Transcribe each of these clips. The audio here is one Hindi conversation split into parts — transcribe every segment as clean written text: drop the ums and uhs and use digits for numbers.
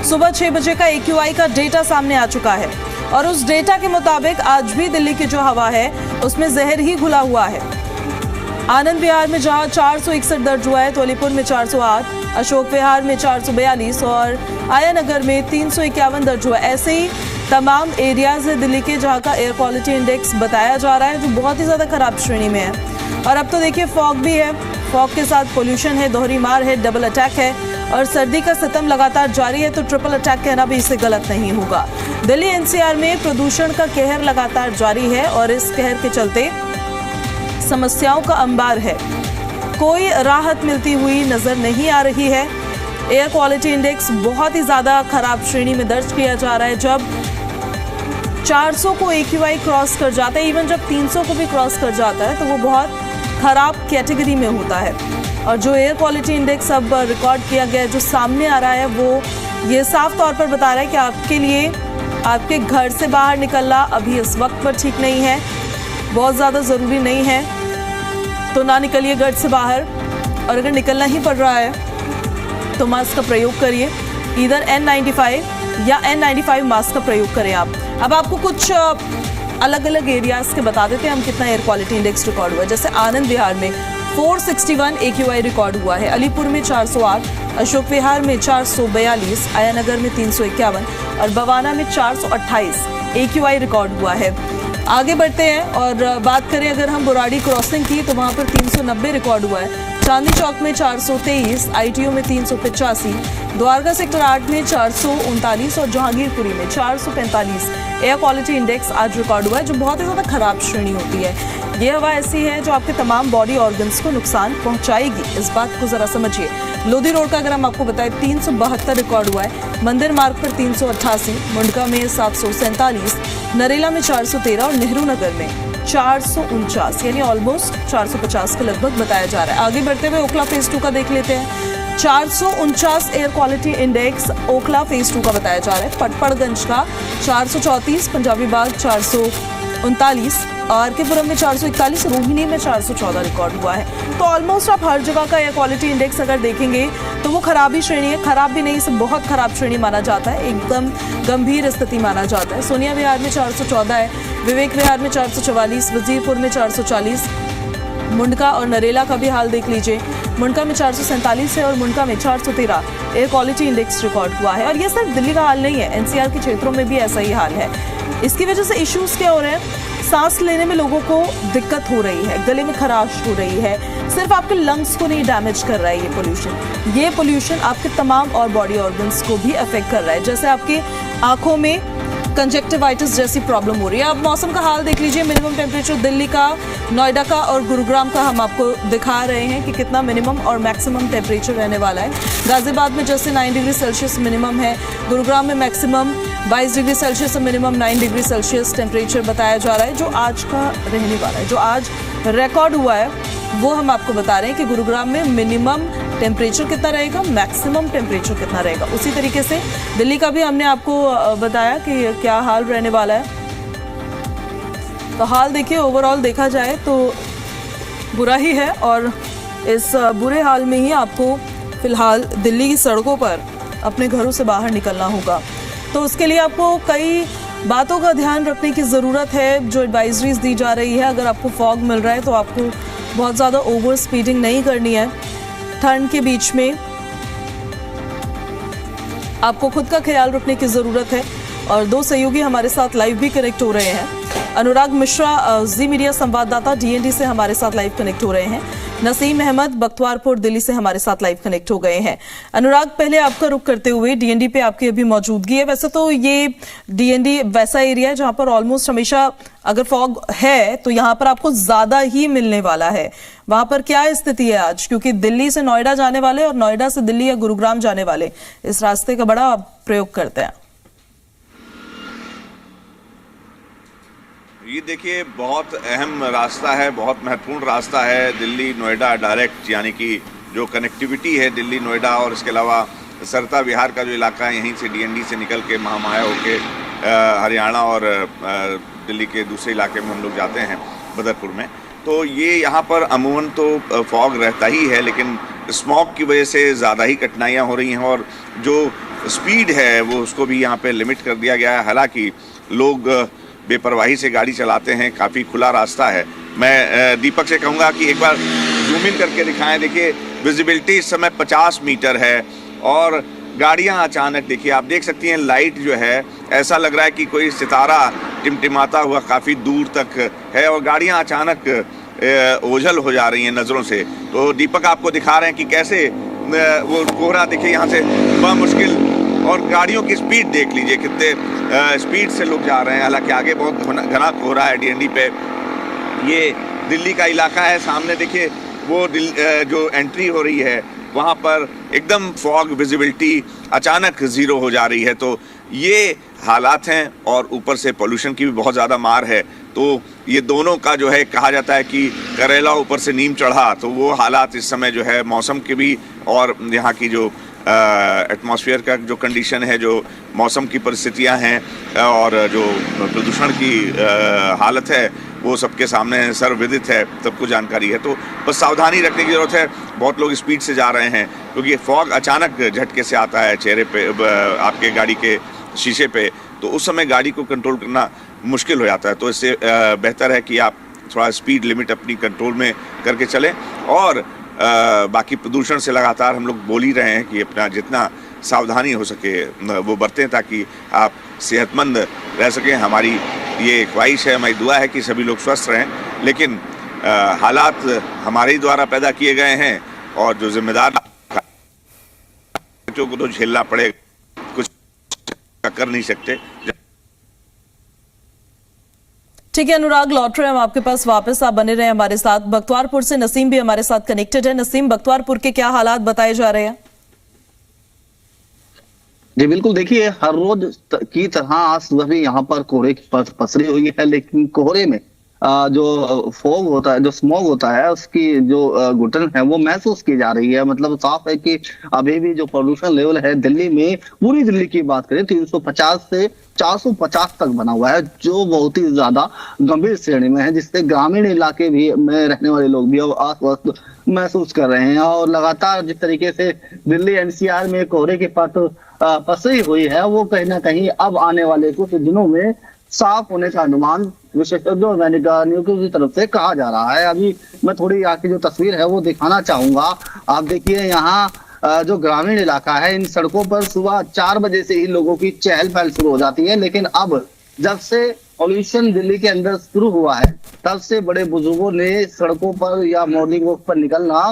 सुबह 6 बजे का AQI का डेटा सामने आ चुका है और उस डेटा के मुताबिक आज भी दिल्ली की जो हवा है उसमें जहर ही घुला हुआ है। आनंद विहार में जहां 461 दर्ज हुआ है तो अलीपुर में 408, अशोक विहार में 442 और आया नगर में 351 दर्ज हुआ। ऐसे ही तमाम एरियाज है दिल्ली के जहां का एयर क्वालिटी इंडेक्स बताया जा रहा है जो बहुत ही ज़्यादा खराब श्रेणी में है। और अब तो देखिए फॉग भी है, फॉग के साथ पोल्यूशन है, दोहरी मार है, डबल अटैक है और सर्दी का सितम लगातार जारी है तो ट्रिपल अटैक कहना भी इससे गलत नहीं होगा। दिल्ली NCR में प्रदूषण का कहर लगातार जारी है और इस कहर के चलते समस्याओं का अंबार है, कोई राहत मिलती हुई नजर नहीं आ रही है। एयर क्वालिटी इंडेक्स बहुत ही ज़्यादा खराब श्रेणी में दर्ज किया जा रहा है। जब 400 को AQI क्रॉस कर जाता है, इवन जब 300 को भी क्रॉस कर जाता है तो वो बहुत खराब कैटेगरी में होता है। और जो एयर क्वालिटी इंडेक्स अब रिकॉर्ड किया गया है, जो सामने आ रहा है, वो ये साफ तौर पर बता रहा है कि आपके लिए आपके घर से बाहर निकलना अभी इस वक्त पर ठीक नहीं है, बहुत ज़्यादा ज़रूरी नहीं है तो ना निकलिए घर से बाहर। और अगर निकलना ही पड़ रहा है तो मास्क का प्रयोग करिए, इधर N95 या N95 मास्क का प्रयोग करें आप। अब आपको कुछ अलग अलग एरियाज के बता देते हैं हम कितना एयर क्वालिटी इंडेक्स रिकॉर्ड हुआ है। जैसे आनंद विहार में 461 AQI रिकॉर्ड हुआ है, अलीपुर में 408, अशोक विहार में 442, आया नगर में 351 और बवाना में 428 AQI रिकॉर्ड हुआ है। आगे बढ़ते हैं और बात करें अगर हम बुराड़ी क्रॉसिंग की तो वहाँ पर 390 रिकॉर्ड हुआ है, चांदनी चौक में 423, ITO में 385, द्वारका सेक्टर 8 में 439 और जहांगीरपुरी में 445 एयर क्वालिटी इंडेक्स आज रिकॉर्ड हुआ है जो बहुत ही ज़्यादा खराब श्रेणी होती है। ये हवा ऐसी है जो आपके तमाम बॉडी ऑर्गन्स को नुकसान पहुंचाएगी, इस बात को ज़रा समझिए। लोधी रोड का अगर हम आपको बताएं 372 रिकॉर्ड हुआ है, मंदिर मार्ग पर 388, मुंडका में 747, नरेला में 413 और नेहरू नगर में 449, यानी ऑलमोस्ट 450 के लगभग बताया जा रहा है। आगे बढ़ते हुए ओखला फेज 2 का देख लेते हैं। 449 air quality index Okhla phase 2 का बताया जा रहा है। पटपड़गंज का 434, पंजाबी बाग 439, आरकेपुरम में 441, रोहिणी में 414 रिकॉर्ड हुआ है। तो ऑलमोस्ट आप हर जगह का एयर क्वालिटी इंडेक्स अगर देखेंगे तो वो खराबी श्रेणी है, खराब भी नहीं, इसे बहुत खराब श्रेणी माना जाता है, एकदम गंभीर स्थिति माना जाता है। सोनिया विहार में 414 है, विवेक विहार में 444, वजीरपुर में 440, मुंडका और नरेला का भी हाल देख लीजिए। मुंडका में 447 है और मुंडका में 413 एयर क्वालिटी इंडेक्स रिकॉर्ड हुआ है। और ये सिर्फ दिल्ली का हाल नहीं है, NCR के क्षेत्रों में भी ऐसा ही हाल है। इसकी वजह से इश्यूज क्या हो रहे हैं, सांस लेने में लोगों को दिक्कत हो रही है, गले में खराश हो रही है, सिर्फ आपके लंग्स को नहीं डैमेज कर रहा है ये पोल्यूशन आपके तमाम और बॉडी ऑर्गन्स को भी अफेक्ट कर रहा है। जैसे आपकी आंखों में कंजक्टिवाइटिस जैसी प्रॉब्लम हो रही है। अब मौसम का हाल देख लीजिए, मिनिमम टेम्परेचर दिल्ली का, नोएडा का और गुरुग्राम का हम आपको दिखा रहे हैं कि कितना मिनिमम और मैक्सिमम टेम्परेचर रहने वाला है। गाजियाबाद में जैसे 9 डिग्री सेल्सियस मिनिमम है, गुरुग्राम में maximum 22 degree Celsius, minimum 9 degree Celsius temperature बताया जा रहा है जो आज का रहने वाला है। जो आज रिकॉर्ड हुआ है वो हम आपको बता रहे हैं कि गुरुग्राम में मिनिमम टेम्परेचर कितना रहेगा, मैक्सिमम टेम्परेचर कितना रहेगा। उसी तरीके से दिल्ली का भी हमने आपको बताया कि क्या हाल रहने वाला है। तो हाल देखिए, ओवरऑल देखा जाए तो बुरा ही है और इस बुरे हाल में ही आपको फिलहाल दिल्ली की सड़कों पर अपने घरों से बाहर निकलना होगा। तो उसके लिए आपको कई बातों का ध्यान रखने की ज़रूरत है जो एडवाइजरीज दी जा रही है। अगर आपको फॉग मिल रहा है तो आपको बहुत ज़्यादा ओवर स्पीडिंग नहीं करनी है। ठंड के बीच में आपको खुद का ख्याल रखने की ज़रूरत है। और दो सहयोगी हमारे साथ लाइव भी कनेक्ट हो रहे हैं। अनुराग मिश्रा जी मीडिया संवाददाता DND से हमारे साथ लाइव कनेक्ट हो रहे हैं। नसीम अहमद बख्तवारपुर दिल्ली से हमारे साथ लाइव कनेक्ट हो गए हैं। अनुराग, पहले आपका रुख करते हुए DND पे आपकी अभी मौजूदगी है। वैसे तो ये DND वैसा एरिया है जहां पर ऑलमोस्ट हमेशा अगर फॉग है तो यहाँ पर आपको ज्यादा ही मिलने वाला है। वहां पर क्या स्थिति है आज, क्योंकि दिल्ली से नोएडा जाने वाले और नोएडा से दिल्ली या गुरुग्राम जाने वाले इस रास्ते का बड़ा प्रयोग करते हैं। ये देखिए, बहुत अहम रास्ता है, बहुत महत्वपूर्ण रास्ता है दिल्ली नोएडा डायरेक्ट, यानी कि जो कनेक्टिविटी है दिल्ली नोएडा और इसके अलावा सरता विहार का जो इलाका है, यहीं से DND से निकल के महामाया होके हरियाणा और दिल्ली के दूसरे इलाके में हम लोग जाते हैं बदरपुर में। तो ये यहाँ पर अमूमन तो फॉग रहता ही है, लेकिन स्मॉग की वजह से ज़्यादा ही कठिनाइयाँ हो रही हैं। और जो स्पीड है वो उसको भी यहाँ पे लिमिट कर दिया गया है। हालांकि लोग बेपरवाही से गाड़ी चलाते हैं, काफ़ी खुला रास्ता है। मैं दीपक से कहूँगा कि एक बार जूम इन करके दिखाएं। देखिए विजिबिलिटी इस समय 50 मीटर है और गाड़ियाँ अचानक, देखिए आप देख सकती हैं लाइट जो है, ऐसा लग रहा है कि कोई सितारा टिमटिमाता हुआ काफ़ी दूर तक है और गाड़ियाँ अचानक ओझल हो जा रही हैं नज़रों से। तो दीपक आपको दिखा रहे हैं कि कैसे वो कोहरा देखिए यहाँ से मुश्किल, और गाड़ियों की स्पीड देख लीजिए कितने स्पीड से लोग जा रहे हैं। हालांकि आगे बहुत घना कोहरा है डीएनडी पे। ये दिल्ली का इलाका है, सामने देखिए वो जो एंट्री हो रही है वहाँ पर एकदम फॉग, विजिबिलिटी अचानक ज़ीरो हो जा रही है। तो ये हालात हैं और ऊपर से पोल्यूशन की भी बहुत ज़्यादा मार है। तो ये दोनों का जो है, कहा जाता है कि करेला ऊपर से नीम चढ़ा, तो वो हालात इस समय जो है मौसम के भी और यहाँ की जो एटमॉस्फेयर का जो कंडीशन है, जो मौसम की परिस्थितियाँ हैं और जो प्रदूषण की हालत है, वो सबके सामने सर्वविदित है, सबको जानकारी है। तो बस सावधानी रखने की ज़रूरत है। बहुत लोग स्पीड से जा रहे हैं क्योंकि ये फॉग अचानक झटके से आता है चेहरे पे, आपके गाड़ी के शीशे पे, तो उस समय गाड़ी को कंट्रोल करना मुश्किल हो जाता है। तो इससे बेहतर है कि आप थोड़ा स्पीड लिमिट अपनी कंट्रोल में करके चलें। और बाकी प्रदूषण से लगातार हम लोग बोल ही रहे हैं कि अपना जितना सावधानी हो सके वो बरतें ताकि आप सेहतमंद रह सकें। हमारी ये ख्वाहिश है, हमारी दुआ है कि सभी लोग स्वस्थ रहें। लेकिन हालात हमारे ही द्वारा पैदा किए गए हैं और जो जिम्मेदार बच्चों को तो झेलना पड़ेगा, कुछ कर नहीं सकते। ठीक है अनुराग, लौट रहे हैं हम आपके पास वापस, आप बने रहे हमारे साथ। बख्तवारपुर से नसीम भी हमारे साथ कनेक्टेड है। नसीम, बख्तवारपुर के क्या हालात बताए जा रहे हैं? जी बिल्कुल, देखिए हर रोज की तरह आज सुबह भी यहाँ पर कोहरे की परत पसरी हुई है, लेकिन कोहरे में जो फॉग होता है, जो स्मॉग होता है, उसकी जो घुटन है वो महसूस की जा रही है। मतलब साफ है कि अभी भी जो पोल्यूशन लेवल है दिल्ली में, पूरी दिल्ली की बात करें 350 से 450 तक बना हुआ है, जो बहुत ही ज्यादा गंभीर श्रेणी में है, जिससे ग्रामीण इलाके भी में रहने वाले लोग भी अब अस्वस्थ महसूस कर रहे हैं। और लगातार जिस तरीके से दिल्ली एनसीआर में कोहरे की परत पसरी हुई है, वो कहीं ना कहीं अब आने वाले कुछ दिनों में साफ होने का अनुमान विशेषज्ञों और वैज्ञानिकों की तरफ से कहा जा रहा है। अभी मैं थोड़ी यहाँ की जो तस्वीर है वो दिखाना चाहूंगा। आप देखिए यहाँ जो ग्रामीण इलाका है, इन सड़कों पर सुबह 4 बजे से ही लोगों की चहल पहल शुरू हो जाती है, लेकिन अब जब से पॉल्यूशन दिल्ली के अंदर शुरू हुआ है, तब से बड़े बुजुर्गों ने सड़कों पर या मॉर्निंग वॉक पर निकलना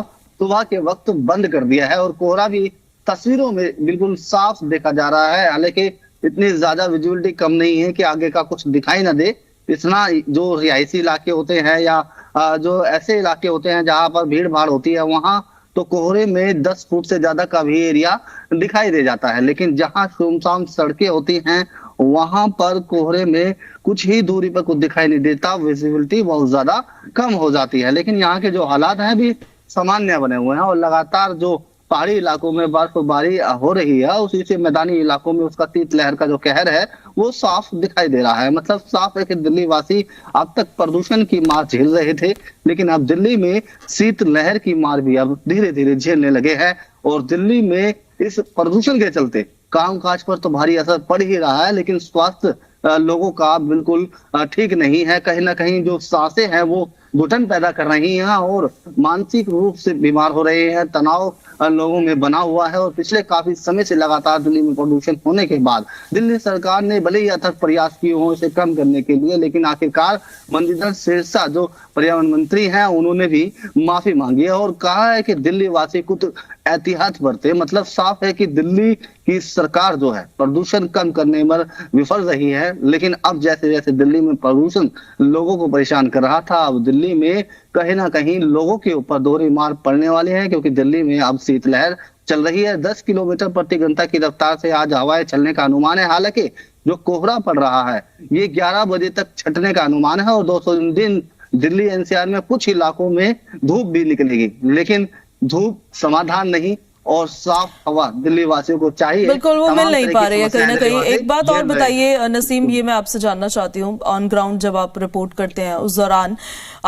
सुबह के वक्त बंद कर दिया है और कोहरा भी तस्वीरों में बिल्कुल साफ देखा जा रहा है। हालांकि इतनी ज्यादा विजुअलिटी कम नहीं है कि आगे का कुछ दिखाई ना दे। इतना जो रिहायशी इलाके होते हैं या जो ऐसे इलाके होते हैं जहां पर भीड़ भाड़ होती है, वहां तो कोहरे में 10 फुट से ज्यादा का भी एरिया दिखाई दे जाता है। लेकिन जहां सुनसान सड़कें होती हैं, वहां पर कोहरे में कुछ ही दूरी पर कुछ दिखाई नहीं देता, विजिबिलिटी बहुत ज्यादा कम हो जाती है। लेकिन यहाँ के जो हालात हैं भी सामान्य बने हुए हैं और लगातार जो पहाड़ी इलाकों में बर्फबारी हो रही है, उसी से मैदानी इलाकों में उसका शीतलहर का जो कहर है वो साफ दिखाई दे रहा है। मतलब साफ है कि दिल्ली वासी अब तक प्रदूषण की मार झेल रहे थे, लेकिन अब दिल्ली में शीतलहर की मार भी अब धीरे धीरे झेलने लगे हैं। और दिल्ली में इस प्रदूषण के चलते कामकाज पर तो भारी असर पड़ ही रहा है, लेकिन स्वास्थ्य लोगों का बिल्कुल ठीक नहीं है। कहीं ना कहीं जो सांसें हैं वो घुटन पैदा कर रही हैं और मानसिक रूप से बीमार हो रहे हैं। तनाव लोगों में बना हुआ है और पिछले काफी समय से लगातार दिल्ली में प्रदूषण होने के बाद दिल्ली सरकार ने भले ही अथक प्रयास किए हों इसे कम करने के लिए, लेकिन आखिरकार मंजिंदर सिरसा जो पर्यावरण मंत्री हैं, उन्होंने भी माफी मांगी है और कहा है कि दिल्ली वासी कुछ एहतियात बरते। मतलब साफ है कि दिल्ली की सरकार जो है प्रदूषण कम करने में विफल रही है, लेकिन अब जैसे जैसे दिल्ली में प्रदूषण लोगों को परेशान कर रहा था, अब दिल्ली में कहीं ना कहीं लोगों के ऊपर दोहरी मार पड़ने वाली है, क्योंकि दिल्ली में अब शीतलहर चल रही है। 10 किलोमीटर प्रति घंटा की रफ्तार से आज हवाएं चलने का अनुमान है। हालांकि जो कोहरा पड़ रहा है ये 11 बजे तक छटने का अनुमान है और 200 दिन दिल्ली एनसीआर में कुछ इलाकों में धूप भी निकलेगी, लेकिन धूप समाधान नहीं, और साफ हवा दिल्ली वासियों को चाहिए। बिल्कुल, वो मिल तमाम नहीं तरह पा की रही है कहीं ना समस्याएं कहीं। दिल्ली एक बात वासी और झेल रहे हैं। बताइए नसीम, ये मैं आपसे जानना चाहती हूँ, ऑन ग्राउंड जब आप रिपोर्ट करते हैं उस दौरान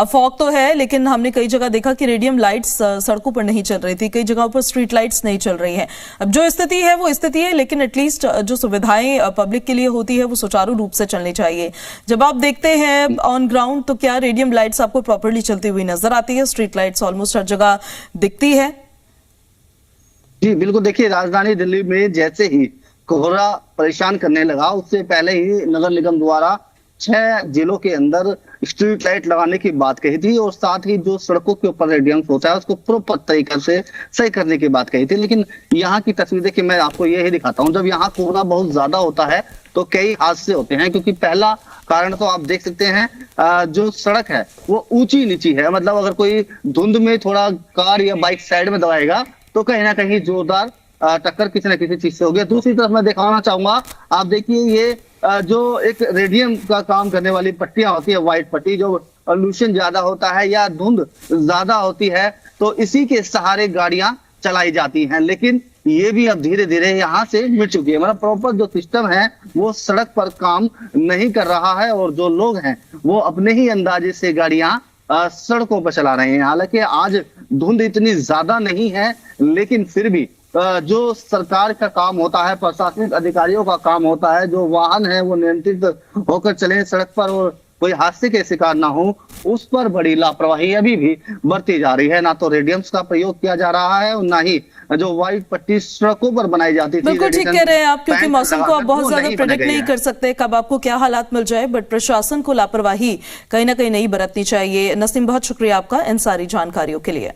फॉग तो है, लेकिन हमने कई जगह देखा कि रेडियम लाइट्स सड़कों पर नहीं चल रही थी, कई जगहों पर स्ट्रीट लाइट्स नहीं चल रही हैं। अब जो स्थिति है वो स्थिति है, लेकिन एटलीस्ट जो सुविधाएं पब्लिक के लिए होती है वो सुचारू रूप से चलनी चाहिए। जब आप देखते हैं ऑन ग्राउंड तो क्या रेडियम लाइट्स आपको प्रॉपर्ली चलती हुई नजर आती है? स्ट्रीट लाइट्स ऑलमोस्ट हर जगह दिखती है। जी बिल्कुल, देखिए राजधानी दिल्ली में जैसे ही कोहरा परेशान करने लगा, उससे पहले ही नगर निगम द्वारा 6 जिलों के अंदर स्ट्रीट लाइट लगाने की बात कही थी और साथ ही जो सड़कों के ऊपर रेडियम्स होता है उसको प्रॉपर तरीके से सही करने की बात कही थी। लेकिन यहाँ की तस्वीर देखिए, मैं आपको ये ही दिखाता हूँ। जब यहाँ कोहरा बहुत ज्यादा होता है तो कई हादसे होते हैं, क्योंकि पहला कारण तो आप देख सकते हैं, जो सड़क है वो ऊंची नीची है। मतलब अगर कोई धुंध में थोड़ा कार या बाइक साइड में दबाएगा तो कहीं ना कहीं जोरदार टक्कर किसी न किसी चीज से हो गया। दूसरी तरफ मैं दिखाना चाहूंगा, आप देखिए ये जो एक रेडियम का काम करने वाली पट्टियां होती है, व्हाइट पट्टी, जो पॉल्यूशन ज्यादा होता है या धुंध ज्यादा होती है तो इसी के सहारे गाड़ियां चलाई जाती हैं। लेकिन ये भी अब धीरे धीरे यहाँ से मिट चुकी है। मतलब प्रॉपर जो सिस्टम है वो सड़क पर काम नहीं कर रहा है और जो लोग हैं वो अपने ही अंदाजे से गाड़ियां सड़कों पर चला रहे हैं। हालांकि आज धुंध इतनी ज्यादा नहीं है, लेकिन फिर भी जो सरकार का काम होता है, प्रशासनिक अधिकारियों का काम होता है, जो वाहन है वो नियंत्रित होकर चले सड़क पर और कोई हादसे के शिकार ना हो, उस पर बड़ी लापरवाही अभी भी बरती जा रही है। ना तो रेडियम्स का प्रयोग किया जा रहा है और ना ही जो व्हाइट पट्टी सड़कों पर बनाई जाती थी। बिल्कुल ठीक कह रहे हैं आप, क्योंकि मौसम को आप बहुत ज्यादा नहीं प्रेडिक्ट नहीं कर सकते कब आपको क्या हालात मिल जाए, बट प्रशासन को लापरवाही कहीं ना कहीं नहीं बरतनी चाहिए। नसीम, बहुत शुक्रिया आपका इन सारी जानकारियों के लिए।